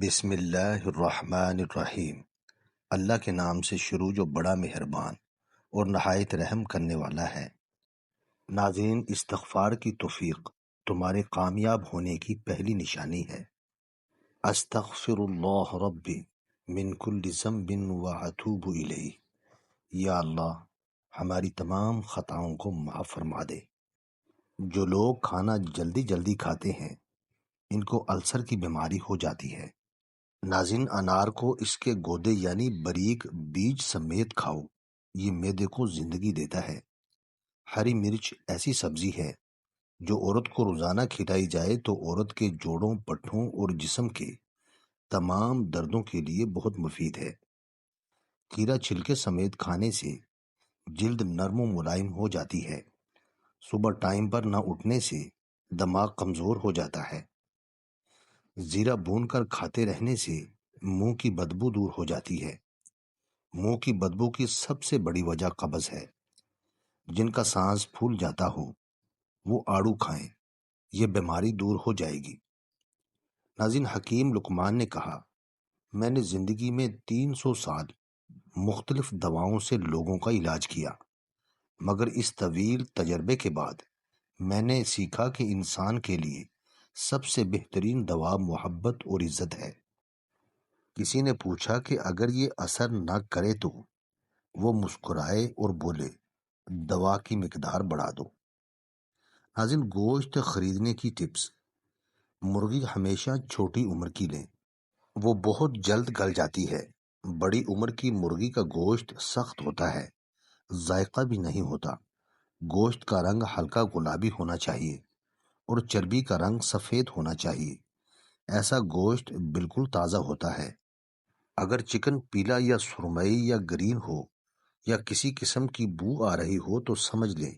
بسم اللہ الرحمن الرحیم۔ اللہ کے نام سے شروع جو بڑا مہربان اور نہایت رحم کرنے والا ہے۔ ناظرین، استغفار کی توفیق تمہارے کامیاب ہونے کی پہلی نشانی ہے۔ استغفر اللہ ربی من کل ذنب واتوب الیہ۔ یا اللہ، ہماری تمام خطاؤں کو معاف فرما دے۔ جو لوگ کھانا جلدی جلدی کھاتے ہیں ان کو السر کی بیماری ہو جاتی ہے۔ ناظرین، انار کو اس کے گودے یعنی باریک بیج سمیت کھاؤ، یہ معدے کو زندگی دیتا ہے۔ ہری مرچ ایسی سبزی ہے جو عورت کو روزانہ کھلائی جائے تو عورت کے جوڑوں، پٹھوں اور جسم کے تمام دردوں کے لیے بہت مفید ہے۔ کھیرا چھلکے سمیت کھانے سے جلد نرم و ملائم ہو جاتی ہے۔ صبح ٹائم پر نہ اٹھنے سے دماغ کمزور ہو جاتا ہے۔ زیرہ بھون کر کھاتے رہنے سے منہ کی بدبو دور ہو جاتی ہے۔ منہ کی بدبو کی سب سے بڑی وجہ قبض ہے۔ جن کا سانس پھول جاتا ہو وہ آڑو کھائیں، یہ بیماری دور ہو جائے گی۔ ناظرین، حکیم لقمان نے کہا، میں نے زندگی میں 300 سال مختلف دواؤں سے لوگوں کا علاج کیا، مگر اس طویل تجربے کے بعد میں نے سیکھا کہ انسان کے لیے سب سے بہترین دوا محبت اور عزت ہے۔ کسی نے پوچھا کہ اگر یہ اثر نہ کرے تو؟ وہ مسکرائے اور بولے، دوا کی مقدار بڑھا دو۔ ناظرین، گوشت خریدنے کی ٹپس۔ مرغی ہمیشہ چھوٹی عمر کی لیں، وہ بہت جلد گل جاتی ہے۔ بڑی عمر کی مرغی کا گوشت سخت ہوتا ہے، ذائقہ بھی نہیں ہوتا۔ گوشت کا رنگ ہلکا گلابی ہونا چاہیے اور چربی کا رنگ سفید ہونا چاہیے۔ ایسا گوشت بالکل تازہ ہوتا ہے۔ اگر چکن پیلا یا سرمئی یا گرین ہو یا کسی قسم کی بو آ رہی ہو تو سمجھ لیں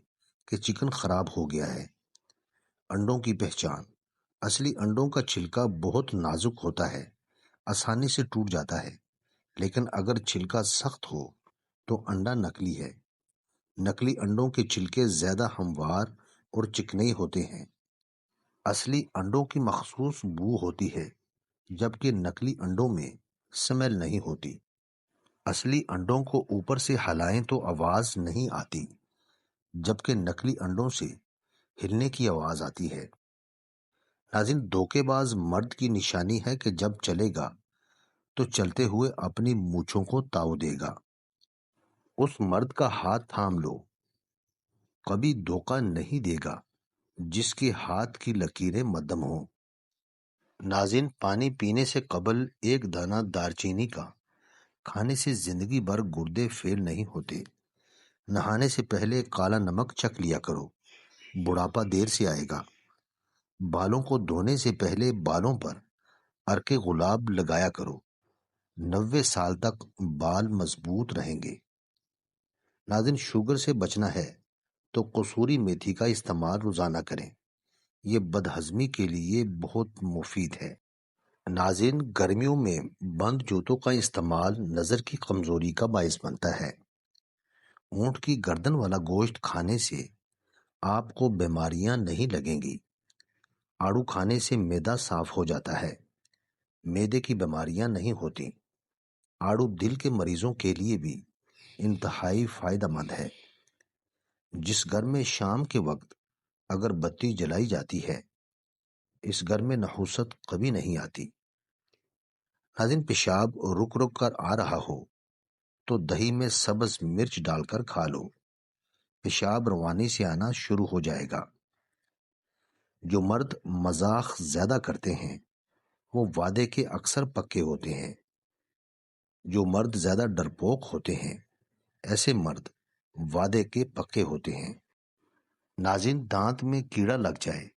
کہ چکن خراب ہو گیا ہے۔ انڈوں کی پہچان۔ اصلی انڈوں کا چھلکا بہت نازک ہوتا ہے، آسانی سے ٹوٹ جاتا ہے، لیکن اگر چھلکا سخت ہو تو انڈا نکلی ہے۔ نکلی انڈوں کے چھلکے زیادہ ہموار اور چکنی ہوتے ہیں۔ اصلی انڈوں کی مخصوص بو ہوتی ہے، جبکہ نکلی انڈوں میں سمیل نہیں ہوتی۔ اصلی انڈوں کو اوپر سے ہلائیں تو آواز نہیں آتی، جبکہ نکلی انڈوں سے ہلنے کی آواز آتی ہے۔ ناظرین، دھوکے باز مرد کی نشانی ہے کہ جب چلے گا تو چلتے ہوئے اپنی مونچھوں کو تاؤ دے گا۔ اس مرد کا ہاتھ تھام لو، کبھی دھوکہ نہیں دے گا جس کے ہاتھ کی لکیریں مدھم ہوں۔ ناظرین، پانی پینے سے قبل ایک دانہ دارچینی کا کھانے سے زندگی بھر گردے فیل نہیں ہوتے۔ نہانے سے پہلے کالا نمک چکھ لیا کرو، بڑھاپا دیر سے آئے گا۔ بالوں کو دھونے سے پہلے بالوں پر عرق گلاب لگایا کرو، 90 سال تک بال مضبوط رہیں گے۔ ناظرین، شوگر سے بچنا ہے تو قصوری میتھی کا استعمال روزانہ کریں، یہ بدہضمی کے لیے بہت مفید ہے۔ ناظرین، گرمیوں میں بند جوتوں کا استعمال نظر کی کمزوری کا باعث بنتا ہے۔ اونٹ کی گردن والا گوشت کھانے سے آپ کو بیماریاں نہیں لگیں گی۔ آڑو کھانے سے معدہ صاف ہو جاتا ہے، معدے کی بیماریاں نہیں ہوتی۔ آڑو دل کے مریضوں کے لیے بھی انتہائی فائدہ مند ہے۔ جس گھر میں شام کے وقت اگر بتی جلائی جاتی ہے، اس گھر میں نحوست کبھی نہیں آتی۔ ناظرین، پیشاب رک رک کر آ رہا ہو تو دہی میں سبز مرچ ڈال کر کھا لو، پیشاب روانی سے آنا شروع ہو جائے گا۔ جو مرد مذاق زیادہ کرتے ہیں وہ وعدے کے اکثر پکے ہوتے ہیں۔ جو مرد زیادہ ڈرپوک ہوتے ہیں ایسے مرد وعدے کے پکے ہوتے ہیں۔ ناظرین، دانت میں کیڑا لگ جائے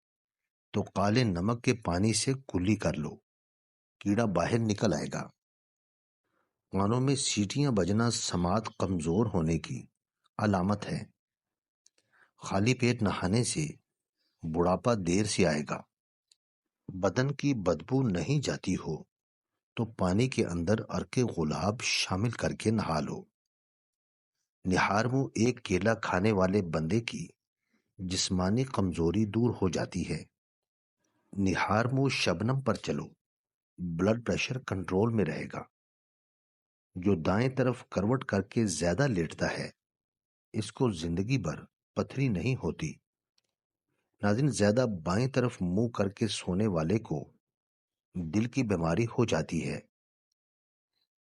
تو کالے نمک کے پانی سے کلی کر لو، کیڑا باہر نکل آئے گا۔ کانوں میں سیٹیاں بجنا سماعت کمزور ہونے کی علامت ہے۔ خالی پیٹ نہانے سے بڑھاپا دیر سے آئے گا۔ بدن کی بدبو نہیں جاتی ہو تو پانی کے اندر عرق گلاب شامل کر کے نہا لو۔ نہار منہ ایک کیلا کھانے والے بندے کی جسمانی کمزوری دور ہو جاتی ہے۔ نہار منہ شبنم پر چلو، بلڈ پریشر کنٹرول میں رہے گا۔ جو دائیں طرف کروٹ کر کے زیادہ لیٹتا ہے اس کو زندگی بھر پتھری نہیں ہوتی۔ ناظرین، زیادہ بائیں طرف منہ کر کے سونے والے کو دل کی بیماری ہو جاتی ہے۔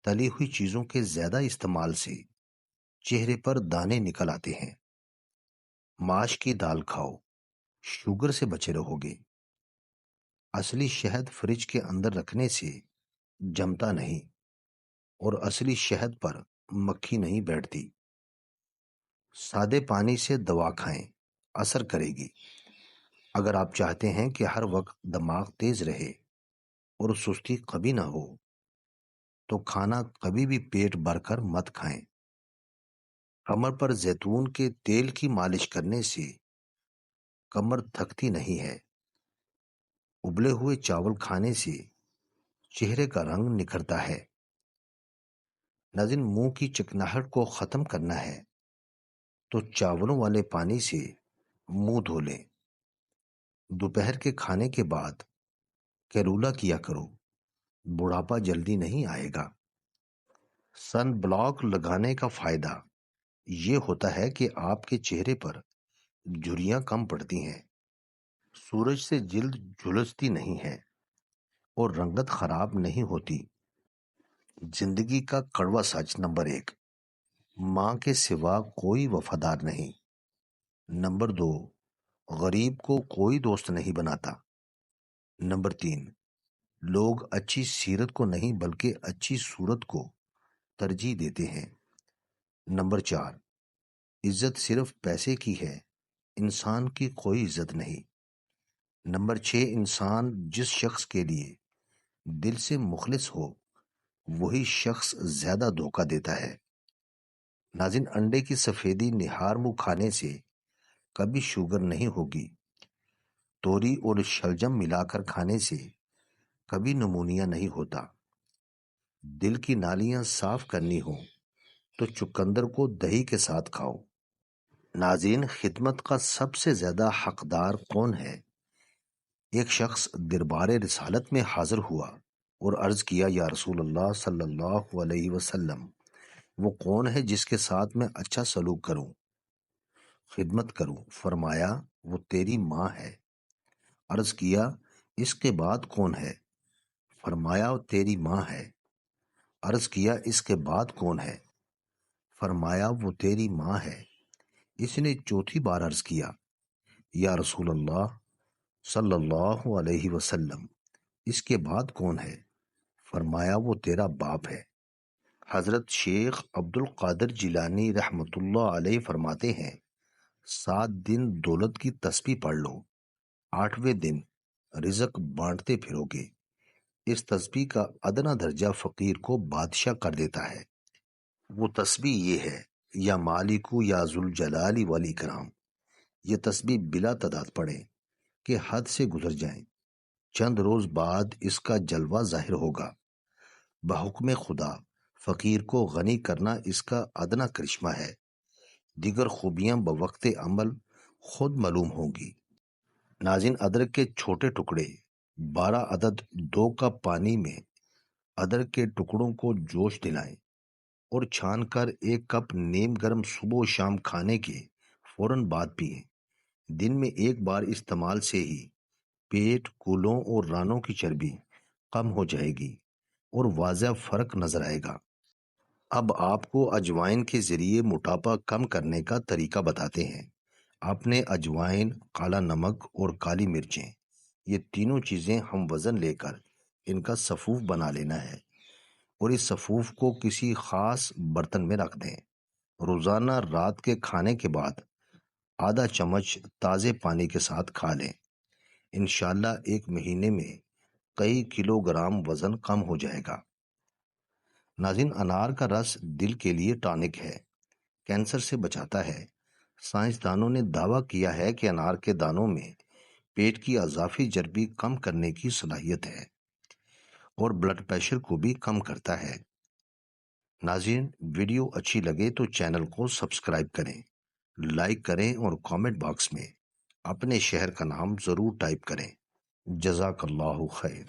تلی ہوئی چیزوں کے زیادہ استعمال سے چہرے پر دانے نکل آتے ہیں۔ ماش کی دال کھاؤ، شوگر سے بچے رہو گے۔ اصلی شہد فریج کے اندر رکھنے سے جمتا نہیں، اور اصلی شہد پر مکھی نہیں بیٹھتی۔ سادے پانی سے دوا کھائیں، اثر کرے گی۔ اگر آپ چاہتے ہیں کہ ہر وقت دماغ تیز رہے اور سستی کبھی نہ ہو تو کھانا کبھی بھی پیٹ بھر کر مت کھائیں۔ کمر پر زیتون کے تیل کی مالش کرنے سے کمر تھکتی نہیں ہے۔ ابلے ہوئے چاول کھانے سے چہرے کا رنگ نکھرتا ہے۔ ناظرین، منہ کی چکناہٹ کو ختم کرنا ہے تو چاولوں والے پانی سے منہ دھو لیں۔ دوپہر کے کھانے کے بعد کیرولا کیا کرو، بڑھاپا جلدی نہیں آئے گا۔ سن بلاک لگانے کا فائدہ یہ ہوتا ہے کہ آپ کے چہرے پر جھریاں کم پڑتی ہیں، سورج سے جلد جھلستی نہیں ہے اور رنگت خراب نہیں ہوتی۔ زندگی کا کڑوا سچ نمبر 1، ماں کے سوا کوئی وفادار نہیں۔ نمبر 2، غریب کو کوئی دوست نہیں بناتا۔ نمبر 3، لوگ اچھی سیرت کو نہیں بلکہ اچھی صورت کو ترجیح دیتے ہیں۔ نمبر 4، عزت صرف پیسے کی ہے، انسان کی کوئی عزت نہیں۔ نمبر 6، انسان جس شخص کے لیے دل سے مخلص ہو وہی شخص زیادہ دھوکہ دیتا ہے۔ ناظرین، انڈے کی سفیدی نہار منہ کھانے سے کبھی شوگر نہیں ہوگی۔ توری اور شلجم ملا کر کھانے سے کبھی نمونیا نہیں ہوتا۔ دل کی نالیاں صاف کرنی ہو تو چقندر کو دہی کے ساتھ کھاؤ۔ ناظرین، خدمت کا سب سے زیادہ حقدار کون ہے؟ ایک شخص دربار رسالت میں حاضر ہوا اور عرض کیا، یا رسول اللہ صلی اللہ علیہ وسلم، وہ کون ہے جس کے ساتھ میں اچھا سلوک کروں، خدمت کروں؟ فرمایا، وہ تیری ماں ہے۔ عرض کیا، اس کے بعد کون ہے؟ فرمایا، وہ تیری ماں ہے۔ عرض کیا، اس کے بعد کون ہے؟ فرمایا، وہ تیری ماں ہے۔ اس نے چوتھی بار عرض کیا، یا رسول اللہ صلی اللہ علیہ وسلم، اس کے بعد کون ہے؟ فرمایا، وہ تیرا باپ ہے۔ حضرت شیخ عبد القادر جیلانی رحمۃ اللہ علیہ فرماتے ہیں، 7 دن دولت کی تسبیح پڑھ لو، 8ویں دن رزق بانٹتے پھرو گے۔ اس تسبیح کا ادنا درجہ فقیر کو بادشاہ کر دیتا ہے۔ وہ تسبیح یہ ہے، یا مالکو یا ذوالجلال والاکرام۔ یہ تسبیح بلا تعداد پڑھیں کہ حد سے گزر جائیں۔ چند روز بعد اس کا جلوہ ظاہر ہوگا۔ بحکم خدا فقیر کو غنی کرنا اس کا ادنا کرشمہ ہے۔ دیگر خوبیاں بوقت عمل خود معلوم ہوں گی۔ ناظرین، ادرک کے چھوٹے ٹکڑے 12 عدد 2 کپ پانی میں ادرک کے ٹکڑوں کو جوش دلائیں اور چھان کر 1 کپ نیم گرم صبح و شام کھانے کے فوراً بعد پئیں۔ دن میں 1 بار استعمال سے ہی پیٹ، کولوں اور رانوں کی چربی کم ہو جائے گی اور واضح فرق نظر آئے گا۔ اب آپ کو اجوائن کے ذریعے موٹاپا کم کرنے کا طریقہ بتاتے ہیں۔ آپ نے اجوائن، کالا نمک اور کالی مرچیں، یہ تینوں چیزیں ہم وزن لے کر ان کا سفوف بنا لینا ہے، اور اس سفوف کو کسی خاص برتن میں رکھ دیں۔ روزانہ رات کے کھانے کے بعد آدھا چمچ تازے پانی کے ساتھ کھا لیں۔ انشاءاللہ 1 مہینے میں کئی کلو گرام وزن کم ہو جائے گا۔ ناظرین، انار کا رس دل کے لیے ٹانک ہے، کینسر سے بچاتا ہے۔ سائنسدانوں نے دعویٰ کیا ہے کہ انار کے دانوں میں پیٹ کی اضافی چربی کم کرنے کی صلاحیت ہے اور بلڈ پریشر کو بھی کم کرتا ہے۔ ناظرین، ویڈیو اچھی لگے تو چینل کو سبسکرائب کریں، لائک کریں اور کامنٹ باکس میں اپنے شہر کا نام ضرور ٹائپ کریں۔ جزاک اللہ خیر۔